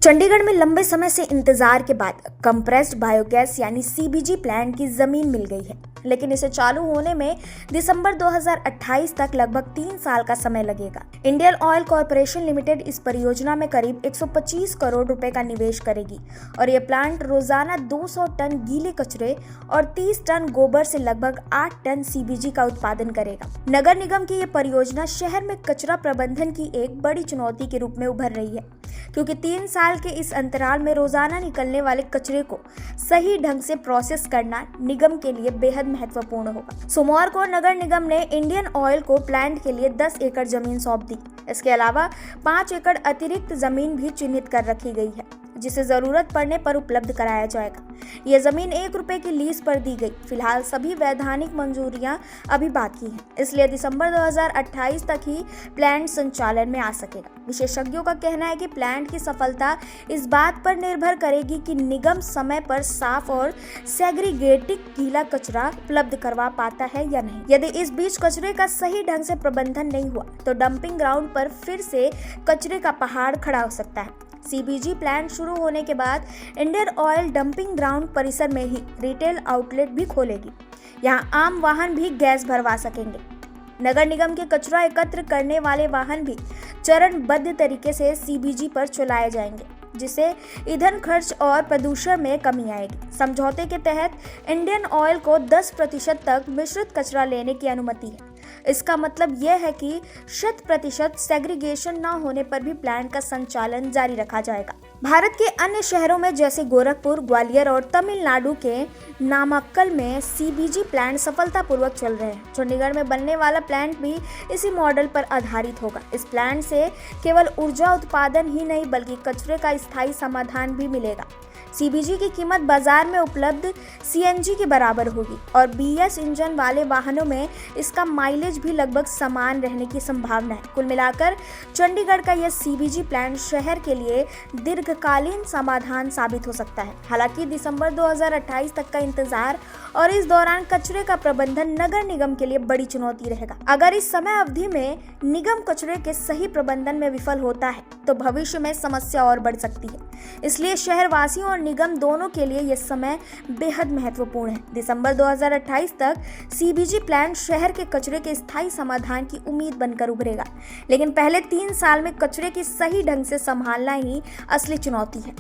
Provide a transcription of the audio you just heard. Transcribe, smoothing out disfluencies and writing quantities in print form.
चंडीगढ़ में लंबे समय से इंतजार के बाद कंप्रेस्ड बायोगैस यानी सीबीजी प्लांट की जमीन मिल गई है, लेकिन इसे चालू होने में दिसंबर 2028 तक लगभग 3 साल का समय लगेगा। इंडियन ऑयल कॉरपोरेशन लिमिटेड इस परियोजना में करीब 125 करोड़ रुपए का निवेश करेगी और यह प्लांट रोजाना 200 टन गीले कचरे और 30 टन गोबर से लगभग 8 टन सीबीजी का उत्पादन करेगा। नगर निगम की यह परियोजना शहर में कचरा प्रबंधन की एक बड़ी चुनौती के रूप में उभर रही है, क्योंकि 3 साल के इस अंतराल में रोजाना निकलने वाले कचरे को सही ढंग से प्रोसेस करना निगम के लिए बेहद महत्वपूर्ण होगा। सोमवार को नगर निगम ने इंडियन ऑयल को प्लांट के लिए 10 एकड़ जमीन सौंप दी। इसके अलावा 5 एकड़ अतिरिक्त जमीन भी चिन्हित कर रखी गई है, जिसे जरूरत पड़ने पर उपलब्ध कराया जाएगा। यह जमीन 1 रुपए की लीज पर दी गई। फिलहाल सभी वैधानिक मंजूरियां अभी बाकी हैं, इसलिए दिसंबर 2028 तक ही प्लांट संचालन में आ सकेगा। विशेषज्ञों का कहना है कि प्लांट की सफलता इस बात पर निर्भर करेगी कि निगम समय पर साफ और सेग्रीगेटेड गीला कचरा उपलब्ध करवा पाता है या नहीं। यदि इस बीच कचरे का सही ढंग से प्रबंधन नहीं हुआ तो डंपिंग ग्राउंड पर फिर से कचरे का पहाड़ खड़ा हो सकता है। सीबीजी प्लांट शुरू होने के बाद इंडियन ऑयल डंपिंग ग्राउंड परिसर में ही रिटेल आउटलेट भी खोलेगी। यहां आम वाहन भी गैस भरवा सकेंगे। नगर निगम के कचरा एकत्र करने वाले वाहन भी चरणबद्ध तरीके से सीबीजी पर चलाए जाएंगे, जिससे ईंधन खर्च और प्रदूषण में कमी आएगी। समझौते के तहत इंडियन ऑयल को 10% तक मिश्रित कचरा लेने की अनुमति है। इसका मतलब यह है कि 100% सेग्रीगेशन न होने पर भी प्लांट का संचालन जारी रखा जाएगा। भारत के अन्य शहरों में जैसे गोरखपुर, ग्वालियर और तमिलनाडु के नामाक्कल में सीबीजी प्लांट सफलतापूर्वक चल रहे हैं। चंडीगढ़ में बनने वाला प्लांट भी इसी मॉडल पर आधारित होगा। इस प्लांट से केवल ऊर्जा उत्पादन ही नहीं बल्कि कचरे का स्थायी समाधान भी मिलेगा। सीबीजी की कीमत बाजार में उपलब्ध सीएनजी के बराबर होगी और बीएस इंजन वाले वाहनों में इसका माइलेज भी लगभग समान रहने की संभावना है। कुल मिलाकर चंडीगढ़ का यह सीबीजी प्लांट शहर के लिए दीर्घकालीन समाधान साबित हो सकता है। हालांकि दिसंबर 2028 तक का इंतजार और इस दौरान कचरे का प्रबंधन नगर निगम के लिए बड़ी चुनौती रहेगा। अगर इस समय अवधि में निगम कचरे के सही प्रबंधन में विफल होता है तो भविष्य में समस्या और बढ़ सकती है। इसलिए शहरवासियों और निगम दोनों के लिए यह समय बेहद महत्वपूर्ण है। दिसंबर 2028 तक सीबीजी प्लांट शहर के कचरे के स्थायी समाधान की उम्मीद बनकर उभरेगा, लेकिन पहले 3 साल में कचरे की सही ढंग से संभालना ही असली चुनौती है।